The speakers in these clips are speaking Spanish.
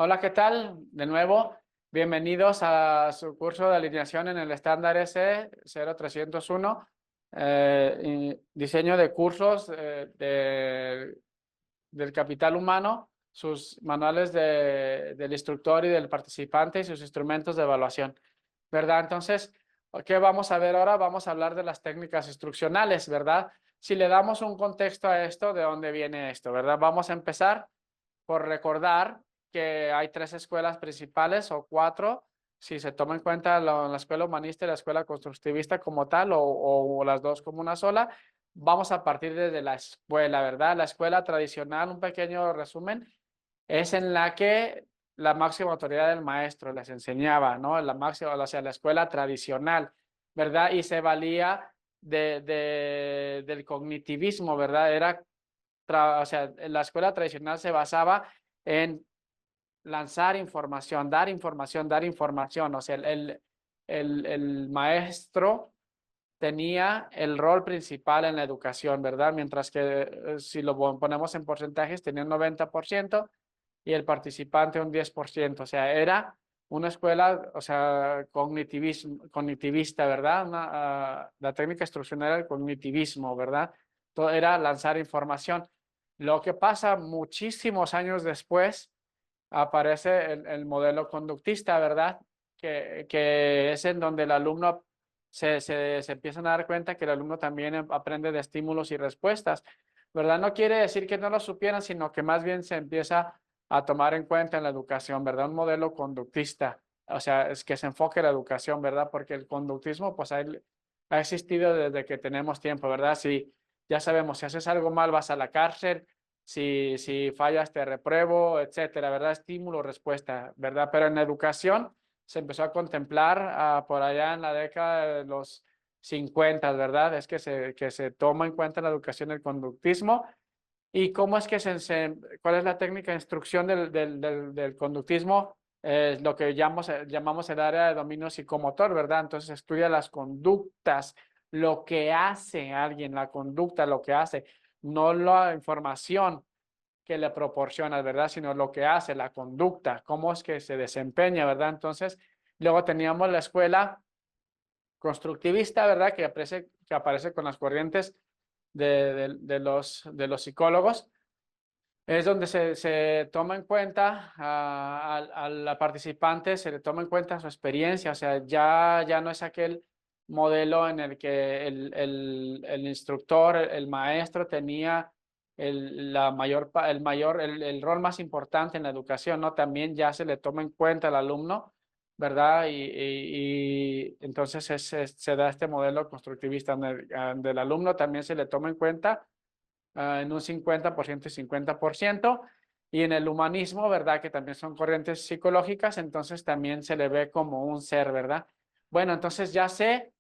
Hola, ¿qué tal? De nuevo, bienvenidos a su curso de alineación en el estándar S0301, diseño de cursos del capital humano, sus manuales del instructor y del participante y sus instrumentos de evaluación, ¿verdad? Entonces, ¿qué vamos a ver ahora? Vamos a hablar de las técnicas instruccionales, ¿verdad? Si le damos un contexto a esto, ¿de dónde viene esto, verdad? Vamos a empezar por recordar que hay tres escuelas principales o cuatro, si se toma en cuenta la escuela humanista y la escuela constructivista como tal, o las dos como una sola. Vamos a partir desde la escuela, ¿verdad? La escuela tradicional, un pequeño resumen, es en la que la máxima autoridad del maestro les enseñaba, ¿no? La máxima, o sea, la escuela tradicional, ¿verdad? Y se valía del cognitivismo, ¿verdad? O sea, la escuela tradicional se basaba en lanzar información, dar información, dar información. O sea, el maestro tenía el rol principal en la educación, ¿verdad? Mientras que si lo ponemos en porcentajes, tenía un 90% y el participante un 10%. O sea, era una escuela, o sea, cognitivista, ¿verdad? La técnica instruccional era el cognitivismo, ¿verdad? Todo era lanzar información. Lo que pasa muchísimos años después, aparece el modelo conductista, ¿verdad? Que es en donde el alumno se empiezan a dar cuenta que el alumno también aprende de estímulos y respuestas, ¿verdad? No quiere decir que no lo supieran, sino que más bien se empieza a tomar en cuenta en la educación, ¿verdad? Un modelo conductista, o sea, es que se enfoque la educación, ¿verdad? Porque el conductismo, pues ha existido desde que tenemos tiempo, ¿verdad? Si ya sabemos, si haces algo mal, vas a la cárcel, si fallas te repruebo, etcétera, ¿verdad? Estímulo, respuesta, ¿verdad? Pero en la educación se empezó a contemplar por allá en la década de los 50, ¿verdad? Es que se toma en cuenta en la educación el conductismo. ¿Y cómo es que cuál es la técnica de instrucción del conductismo? Lo que llamamos el área de dominio psicomotor, ¿verdad? Entonces estudia las conductas, lo que hace alguien, la conducta, lo que hace, no la información que le proporciona, ¿verdad? Sino lo que hace, la conducta, cómo es que se desempeña, ¿verdad? Entonces, luego teníamos la escuela constructivista, ¿verdad? Que aparece con las corrientes de los psicólogos. Es donde se toma en cuenta a la participante, se le toma en cuenta su experiencia, o sea, ya no es aquel modelo en el que el instructor, el maestro tenía el rol más importante en la educación, ¿no? También ya se le toma en cuenta al alumno, ¿verdad? Y entonces se da este modelo constructivista del alumno, también se le toma en cuenta en un 50% y 50%, y en el humanismo, ¿verdad? Que también son corrientes psicológicas, entonces también se le ve como un ser, ¿verdad? Bueno, entonces ya sé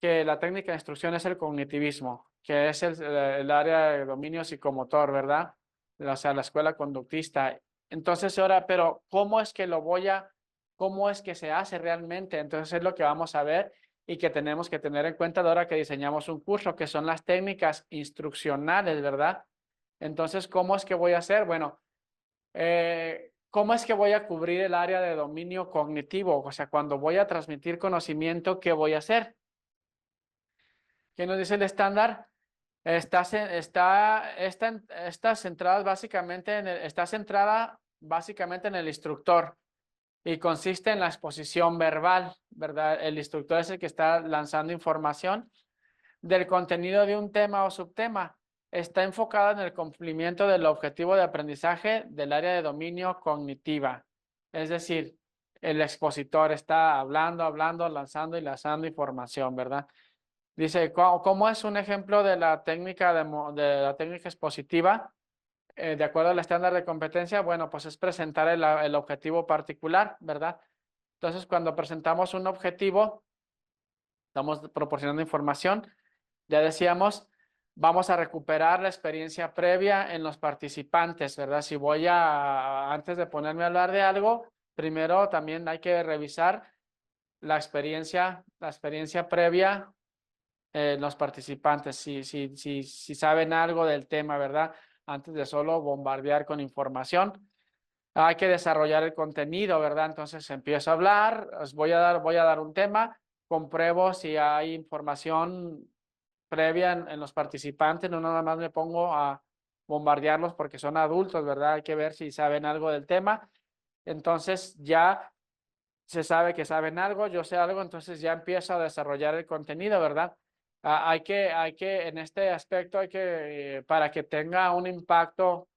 que la técnica de instrucción es el cognitivismo, que es el área de dominio psicomotor, ¿verdad? O sea, la escuela conductista. Entonces ahora, pero cómo es que se hace realmente? Entonces es lo que vamos a ver y que tenemos que tener en cuenta a la hora que diseñamos un curso, que son las técnicas instruccionales, ¿verdad? Entonces, ¿cómo es que voy a hacer? Bueno, ¿cómo es que voy a cubrir el área de dominio cognitivo? O sea, cuando voy a transmitir conocimiento, ¿qué voy a hacer? ¿Qué nos dice el estándar? Está centrada básicamente en el instructor y consiste en la exposición verbal, ¿verdad? El instructor es el que está lanzando información del contenido de un tema o subtema. Está enfocada en el cumplimiento del objetivo de aprendizaje del área de dominio cognitiva. Es decir, el expositor está hablando, lanzando y lanzando información, ¿verdad? Dice, ¿cómo es un ejemplo de la técnica de la técnica expositiva? De acuerdo al estándar de competencia, bueno, pues es presentar el objetivo particular, ¿verdad? Entonces, cuando presentamos un objetivo, estamos proporcionando información. Ya decíamos, vamos a recuperar la experiencia previa en los participantes, ¿verdad? Si antes de ponerme a hablar de algo, primero también hay que revisar la experiencia previa en los participantes, si saben algo del tema, ¿verdad? Antes de solo bombardear con información. Hay que desarrollar el contenido, ¿verdad? Entonces empiezo a hablar, os voy a dar un tema, compruebo si hay información previa en los participantes, no nada más me pongo a bombardearlos porque son adultos, ¿verdad? Hay que ver si saben algo del tema. Entonces ya se sabe que saben algo, yo sé algo, entonces ya empiezo a desarrollar el contenido, ¿verdad? Hay que, en este aspecto, para que tenga un impacto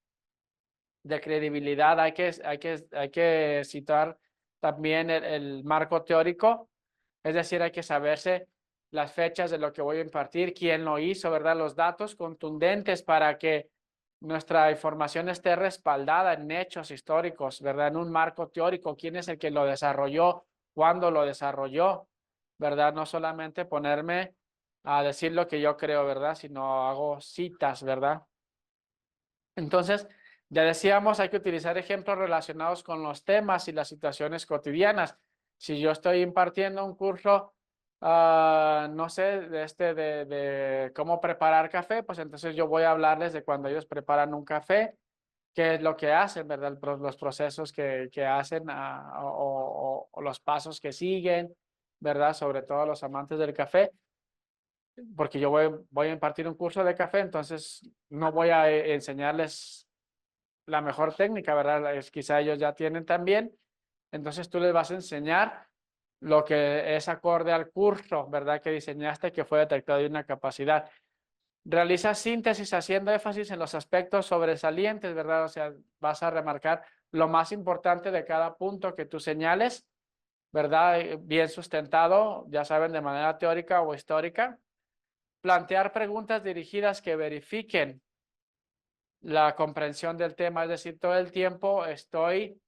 de credibilidad, hay que citar también el marco teórico, es decir, hay que saberse las fechas de lo que voy a impartir, quién lo hizo, ¿verdad? Los datos contundentes para que nuestra información esté respaldada en hechos históricos, ¿verdad? En un marco teórico, quién es el que lo desarrolló, cuándo lo desarrolló, ¿verdad? No solamente ponerme a decir lo que yo creo, ¿verdad? Sino hago citas, ¿verdad? Entonces, ya decíamos, hay que utilizar ejemplos relacionados con los temas y las situaciones cotidianas. Si yo estoy impartiendo un curso, no sé, de cómo preparar café, pues entonces yo voy a hablarles de cuando ellos preparan un café, qué es lo que hacen, ¿verdad? Los procesos que hacen o los pasos que siguen, ¿verdad? Sobre todo los amantes del café, porque yo voy a impartir un curso de café, entonces no voy a enseñarles la mejor técnica, ¿verdad? Quizá ellos ya tienen también. Entonces tú les vas a enseñar lo que es acorde al curso, ¿verdad? Que diseñaste, que fue detectado de una capacidad. Realiza síntesis haciendo énfasis en los aspectos sobresalientes, ¿verdad? O sea, vas a remarcar lo más importante de cada punto que tú señales, ¿verdad? Bien sustentado, ya saben, de manera teórica o histórica. Plantear preguntas dirigidas que verifiquen la comprensión del tema, es decir, todo el tiempo estoy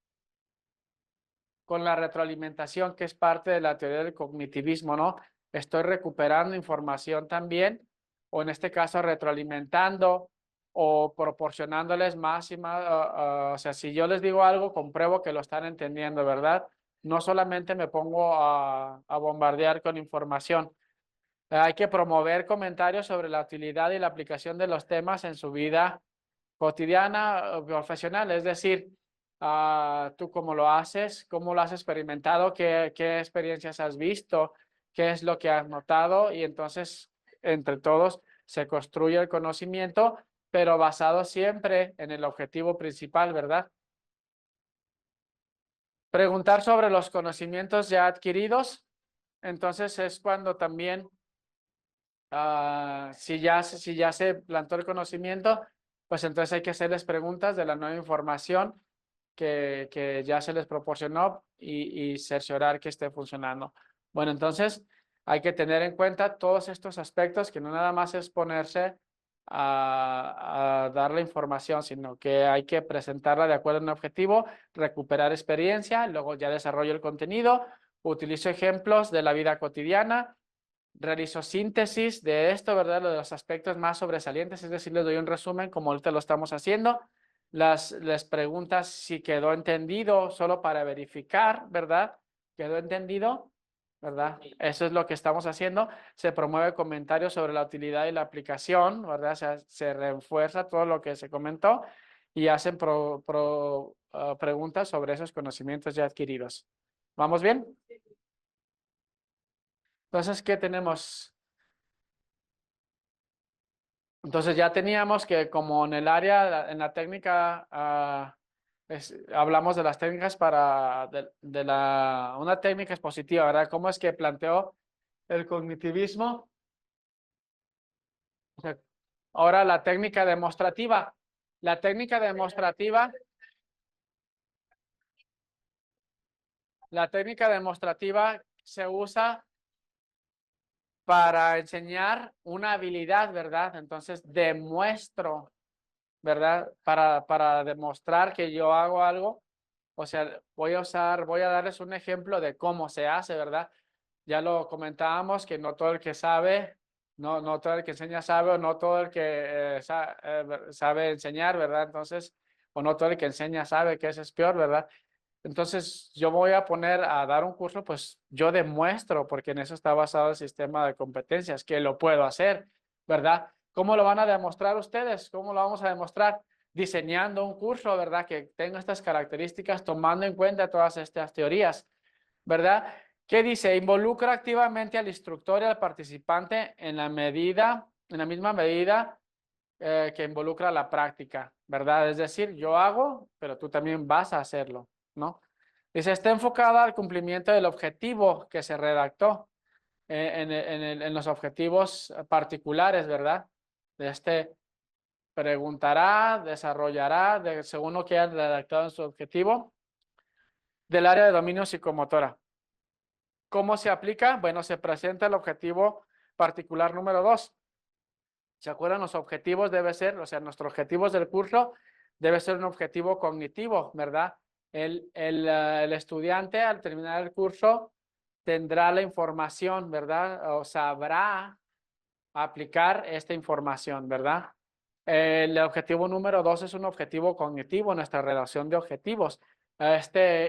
con la retroalimentación, que es parte de la teoría del cognitivismo, ¿no? Estoy recuperando información también, o en este caso retroalimentando o proporcionándoles más y más, o sea, si yo les digo algo, compruebo que lo están entendiendo, ¿verdad? No solamente me pongo a bombardear con información. Hay que promover comentarios sobre la utilidad y la aplicación de los temas en su vida cotidiana o profesional, es decir, tú cómo lo has experimentado, qué experiencias has visto, qué es lo que has notado y entonces entre todos se construye el conocimiento, pero basado siempre en el objetivo principal, ¿verdad? Preguntar sobre los conocimientos ya adquiridos, entonces es cuando también si ya se plantó el conocimiento, pues entonces hay que hacerles preguntas de la nueva información que ya se les proporcionó y cerciorar que esté funcionando. Bueno, entonces hay que tener en cuenta todos estos aspectos, que no nada más es ponerse a dar la información, sino que hay que presentarla de acuerdo a un objetivo, recuperar experiencia, luego ya desarrollo el contenido, utilizo ejemplos de la vida cotidiana, realizo síntesis de esto, ¿verdad? Lo de los aspectos más sobresalientes, es decir, les doy un resumen como ahorita lo estamos haciendo. Les preguntas si quedó entendido, solo para verificar, ¿verdad? ¿Quedó entendido? ¿Verdad? Eso es lo que estamos haciendo. Se promueve comentarios sobre la utilidad y la aplicación, ¿verdad? O sea, se refuerza todo lo que se comentó y hacen preguntas sobre esos conocimientos ya adquiridos. ¿Vamos bien? Entonces, ¿qué tenemos? Entonces ya teníamos que como en el área, en la técnica, hablamos de las técnicas una técnica expositiva, ¿verdad? ¿Cómo es que planteó el cognitivismo? O sea, ahora la técnica demostrativa. La técnica demostrativa, la técnica demostrativa se usa para enseñar una habilidad, ¿verdad? Entonces demuestro, ¿verdad? Para demostrar que yo hago algo. O sea, voy a darles un ejemplo de cómo se hace, ¿verdad? Ya lo comentábamos que no todo el que sabe, no todo el que enseña sabe, o no todo el que sabe enseñar, ¿verdad? Entonces, o no todo el que enseña sabe, que eso es peor, ¿verdad? Entonces, yo voy a poner a dar un curso, pues yo demuestro, porque en eso está basado el sistema de competencias, que lo puedo hacer, ¿verdad? ¿Cómo lo van a demostrar ustedes? ¿Cómo lo vamos a demostrar? diseñando un curso, ¿verdad? Que tenga estas características, tomando en cuenta todas estas teorías, ¿verdad? ¿Qué dice? Involucra activamente al instructor y al participante en la misma medida que involucra la práctica, ¿verdad? Es decir, yo hago, pero tú también vas a hacerlo, ¿no? Dice, está enfocada al cumplimiento del objetivo que se redactó en los objetivos particulares, ¿verdad? De este preguntará, desarrollará, según lo que haya redactado en su objetivo, del área de dominio psicomotora. ¿Cómo se aplica? Bueno, se presenta el objetivo particular número 2. ¿Se acuerdan? Los objetivos debe ser, o sea, nuestros objetivos del curso debe ser un objetivo cognitivo, ¿verdad? El estudiante al terminar el curso tendrá la información, ¿verdad? O sabrá aplicar esta información, ¿verdad? El objetivo número 2 es un objetivo cognitivo, nuestra relación de objetivos.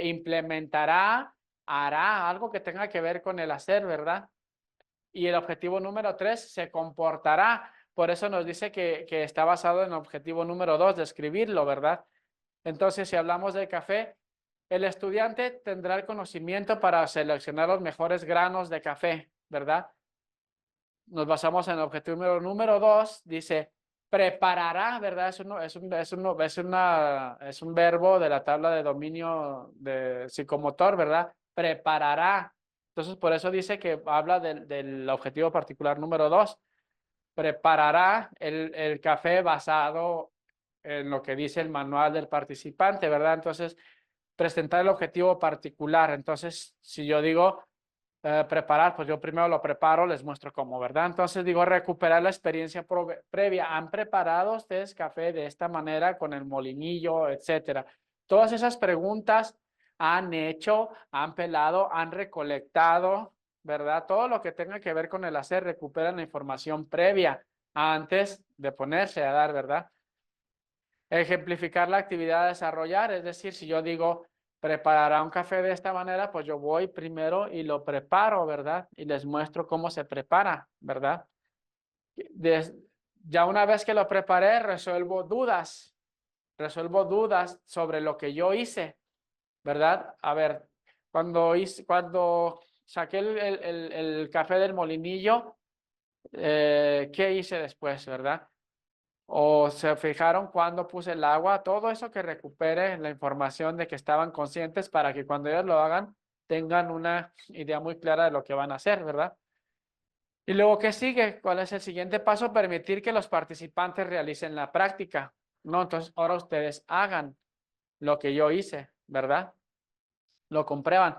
Implementará, hará algo que tenga que ver con el hacer, ¿verdad? Y el objetivo número 3 se comportará. Por eso nos dice que está basado en el objetivo número 2, describirlo, ¿verdad? Entonces, si hablamos del café, el estudiante tendrá el conocimiento para seleccionar los mejores granos de café, ¿verdad? Nos basamos en el objetivo número 2, dice, preparará, ¿verdad? Es un verbo de la tabla de dominio de psicomotor, ¿verdad? Preparará. Entonces, por eso dice que habla del objetivo particular número 2. Preparará el café basado en lo que dice el manual del participante, ¿verdad? Entonces, presentar el objetivo particular. Entonces, si yo digo preparar, pues yo primero lo preparo, les muestro cómo, ¿verdad? Entonces digo recuperar la experiencia previa. ¿Han preparado ustedes café de esta manera con el molinillo, etcétera? Todas esas preguntas han hecho, han pelado, han recolectado, ¿verdad? Todo lo que tenga que ver con el hacer, recuperan la información previa antes de ponerse a dar, ¿verdad? Ejemplificar la actividad a desarrollar, es decir, si yo digo preparará un café de esta manera, pues yo voy primero y lo preparo, ¿verdad? Y les muestro cómo se prepara, ¿verdad? Ya una vez que lo preparé, resuelvo dudas sobre lo que yo hice, ¿verdad? A ver, cuando saqué el café del molinillo, ¿qué hice después, verdad? O se fijaron cuando puse el agua, todo eso que recupere la información de que estaban conscientes para que cuando ellos lo hagan tengan una idea muy clara de lo que van a hacer, ¿verdad? Y luego, ¿qué sigue? ¿Cuál es el siguiente paso? Permitir que los participantes realicen la práctica. No, entonces ahora ustedes hagan lo que yo hice, ¿verdad? Lo comprueban.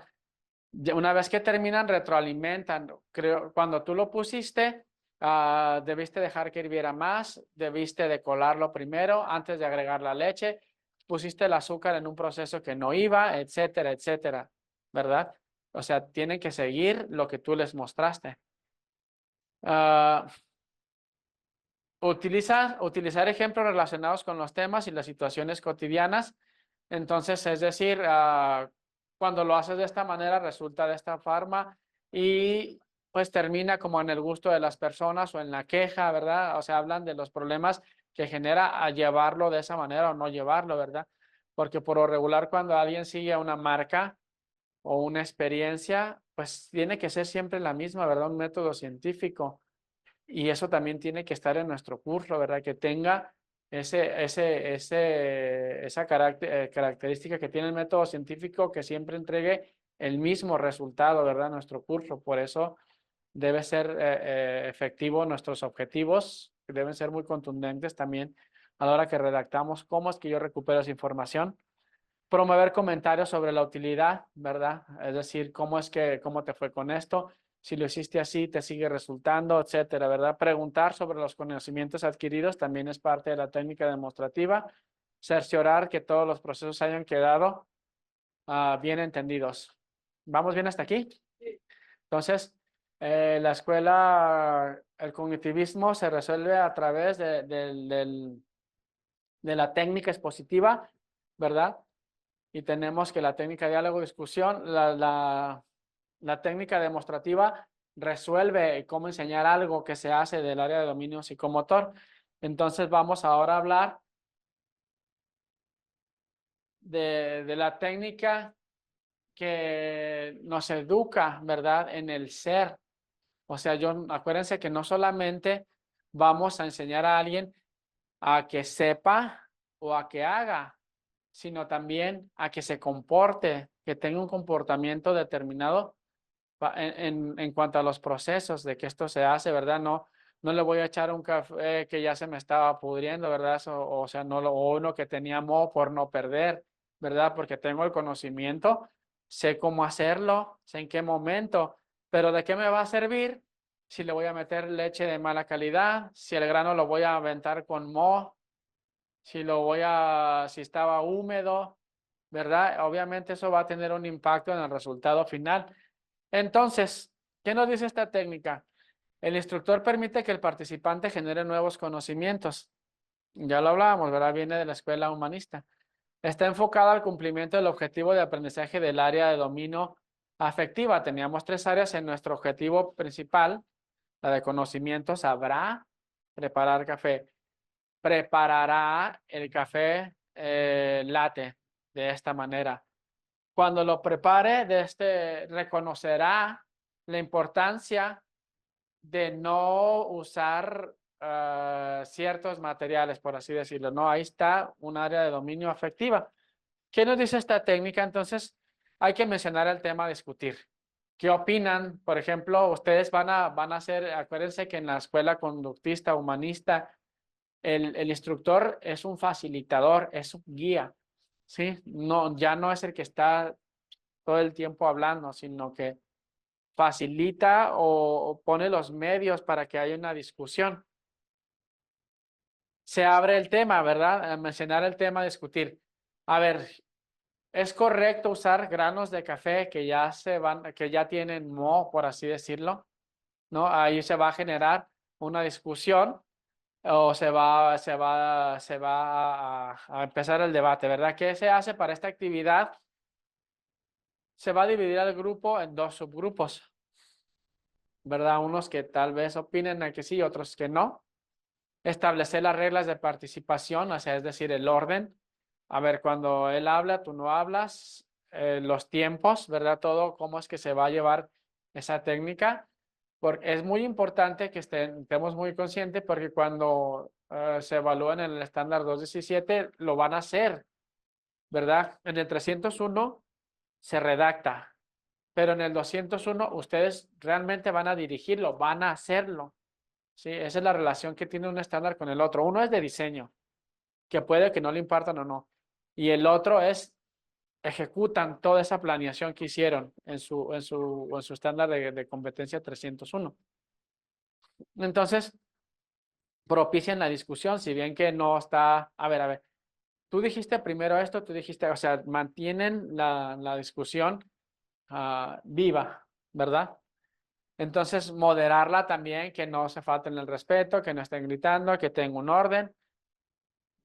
Una vez que terminan, retroalimentan. Creo, cuando tú lo pusiste, debiste dejar que hirviera más, debiste de colarlo primero antes de agregar la leche, pusiste el azúcar en un proceso que no iba, etcétera, etcétera, ¿verdad? O sea, tienen que seguir lo que tú les mostraste. Utilizar ejemplos relacionados con los temas y las situaciones cotidianas. Entonces, es decir, cuando lo haces de esta manera, resulta de esta forma y pues termina como en el gusto de las personas o en la queja, ¿verdad? O sea, hablan de los problemas que genera a llevarlo de esa manera o no llevarlo, ¿verdad? Porque por lo regular, cuando alguien sigue una marca o una experiencia, pues tiene que ser siempre la misma, ¿verdad? Un método científico. Y eso también tiene que estar en nuestro curso, ¿verdad? Que tenga esa característica que tiene el método científico, que siempre entregue el mismo resultado, ¿verdad? Nuestro curso. Por eso debe ser efectivo nuestros objetivos, que deben ser muy contundentes también a la hora que redactamos cómo es que yo recupero esa información. Promover comentarios sobre la utilidad, ¿verdad? Es decir, cómo te fue con esto, si lo hiciste así, te sigue resultando, etcétera, ¿verdad? Preguntar sobre los conocimientos adquiridos también es parte de la técnica demostrativa. Cerciorar que todos los procesos hayan quedado bien entendidos. ¿Vamos bien hasta aquí? Entonces, la escuela, el cognitivismo se resuelve a través de la técnica expositiva, ¿verdad? Y tenemos que la técnica de diálogo-discusión, la técnica demostrativa resuelve cómo enseñar algo que se hace del área de dominio psicomotor. Entonces vamos ahora a hablar de la técnica que nos educa, ¿verdad? En el ser. O sea, acuérdense que no solamente vamos a enseñar a alguien a que sepa o a que haga, sino también a que se comporte, que tenga un comportamiento determinado en cuanto a los procesos de que esto se hace, ¿verdad? No le voy a echar un café que ya se me estaba pudriendo, ¿verdad? O sea, o uno que tenía moho por no perder, ¿verdad? Porque tengo el conocimiento, sé cómo hacerlo, sé en qué momento, pero ¿de qué me va a servir si le voy a meter leche de mala calidad, si el grano lo voy a aventar con moho, si estaba húmedo, ¿verdad? Obviamente eso va a tener un impacto en el resultado final. Entonces, ¿qué nos dice esta técnica? El instructor permite que el participante genere nuevos conocimientos. Ya lo hablábamos, ¿verdad? Viene de la escuela humanista. Está enfocada al cumplimiento del objetivo de aprendizaje del área de dominio afectiva. Teníamos 3 áreas en nuestro objetivo principal. La de conocimiento, sabrá preparar café. Preparará el café latte de esta manera. Cuando lo prepare, reconocerá la importancia de no usar ciertos materiales, por así decirlo. No, ahí está un área de dominio afectiva. ¿Qué nos dice esta técnica? Entonces, hay que mencionar el tema discutir. ¿Qué opinan? Por ejemplo, ustedes van a hacer, acuérdense que en la escuela conductista, humanista, el instructor es un facilitador, es un guía, ¿sí? No, ya no es el que está todo el tiempo hablando, sino que facilita o pone los medios para que haya una discusión. Se abre el tema, ¿verdad? A mencionar el tema, discutir. A ver, ¿es correcto usar granos de café que ya tienen moho, por así decirlo? ¿No? Ahí se va a generar una discusión o se va a empezar el debate, ¿verdad? ¿Qué se hace para esta actividad? Se va a dividir al grupo en 2 subgrupos, ¿verdad? Unos que tal vez opinen a que sí, otros que no. Establecer las reglas de participación, o sea, es decir, el orden. A ver, cuando él habla, tú no hablas, los tiempos, ¿verdad? Todo, cómo es que se va a llevar esa técnica. Porque es muy importante que estemos muy conscientes porque cuando se evalúan en el estándar 217 lo van a hacer, ¿verdad? En el 301 se redacta, pero en el 201 ustedes realmente van a dirigirlo, van a hacerlo. Sí, esa es la relación que tiene un estándar con el otro. Uno es de diseño, que puede que no le impartan o no. Y el otro es, ejecutan toda esa planeación que hicieron en su estándar de competencia 301. Entonces, propician la discusión, si bien que no está, a ver, tú dijiste primero esto, tú dijiste, o sea, mantienen la discusión viva, ¿verdad? Entonces, moderarla también, que no se falten el respeto, que no estén gritando, que tenga un orden.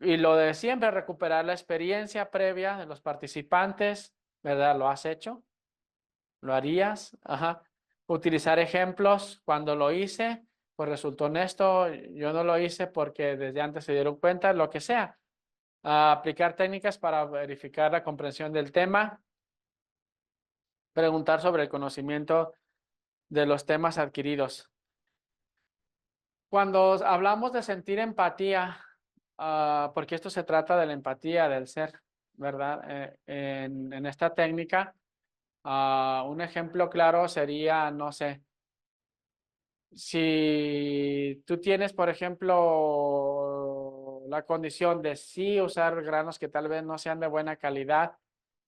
Y lo de siempre, recuperar la experiencia previa de los participantes, ¿verdad? ¿Lo has hecho? ¿Lo harías? Ajá. Utilizar ejemplos. Cuando lo hice, pues resultó honesto. Yo no lo hice porque desde antes se dieron cuenta, lo que sea. Aplicar técnicas para verificar la comprensión del tema. Preguntar sobre el conocimiento de los temas adquiridos. Cuando hablamos de sentir empatía, porque esto se trata de la empatía del ser, ¿verdad? En esta técnica, un ejemplo claro sería, no sé, si tú tienes, por ejemplo, la condición de sí usar granos que tal vez no sean de buena calidad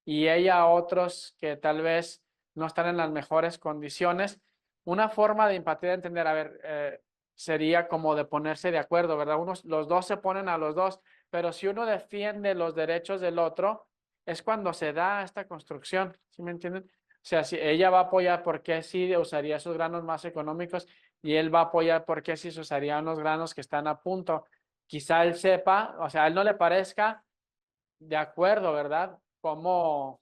y ella otros que tal vez no están en las mejores condiciones, una forma de empatía de entender, a ver, sería como de ponerse de acuerdo, ¿verdad? Los dos se ponen a los dos, pero si uno defiende los derechos del otro, es cuando se da esta construcción, ¿sí me entienden? O sea, si ella va a apoyar porque sí usaría esos granos más económicos y él va a apoyar porque sí se usaría unos granos que están a punto. Quizá él sepa, o sea, a él no le parezca de acuerdo, ¿verdad? Cómo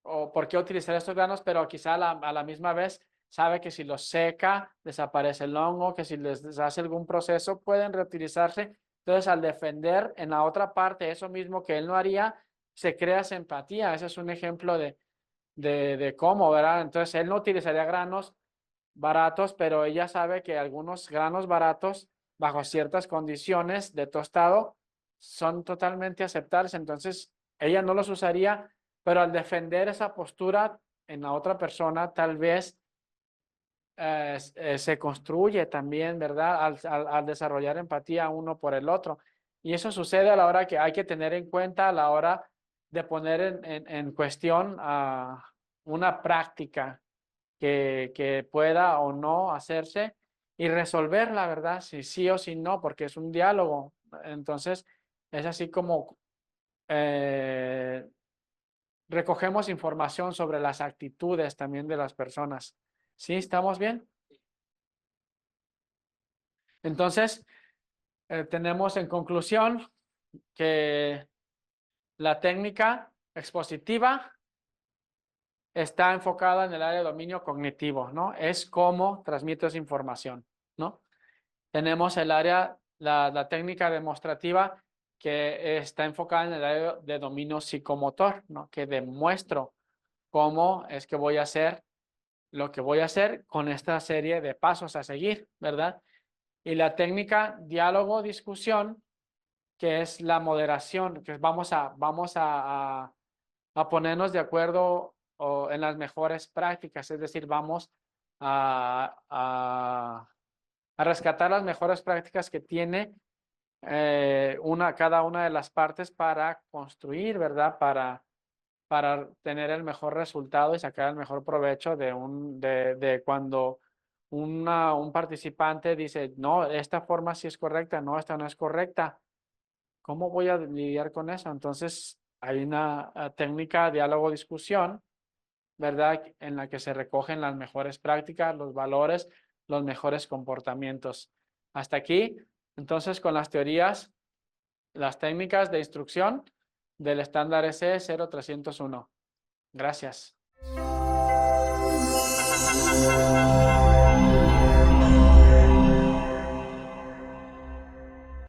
o por qué utilizar estos granos, pero quizá a la misma vez sabe que si los seca, desaparece el hongo, que si les hace algún proceso, pueden reutilizarse. Entonces, al defender en la otra parte eso mismo que él no haría, se crea esa empatía. Ese es un ejemplo de cómo, ¿verdad? Entonces, él no utilizaría granos baratos, pero ella sabe que algunos granos baratos, bajo ciertas condiciones de tostado, son totalmente aceptables. Entonces, ella no los usaría, pero al defender esa postura en la otra persona, tal vez se construye también, ¿verdad? Al desarrollar empatía uno por el otro. Y eso sucede a la hora que hay que tener en cuenta a la hora de poner en cuestión una práctica que pueda o no hacerse y resolver la verdad, si sí o si no, porque es un diálogo. Entonces, es así como recogemos información sobre las actitudes también de las personas. ¿Sí? ¿Estamos bien? Entonces, tenemos en conclusión que la técnica expositiva está enfocada en el área de dominio cognitivo, ¿no? Es cómo transmito esa información, ¿no? Tenemos el área, la técnica demostrativa que está enfocada en el área de dominio psicomotor, ¿no? Que demuestro cómo es que voy a hacer lo que voy a hacer con esta serie de pasos a seguir, ¿verdad? Y la técnica diálogo-discusión, que es la moderación, que vamos a ponernos de acuerdo en las mejores prácticas, es decir, vamos a rescatar las mejores prácticas que tiene cada una de las partes para construir, ¿verdad? Para tener el mejor resultado y sacar el mejor provecho de cuando un participante dice, no, esta forma sí es correcta, no, esta no es correcta. ¿Cómo voy a lidiar con eso? Entonces, hay una técnica diálogo-discusión, ¿verdad? En la que se recogen las mejores prácticas, los valores, los mejores comportamientos. Hasta aquí, entonces, con las teorías, las técnicas de instrucción del estándar SE 0301. Gracias.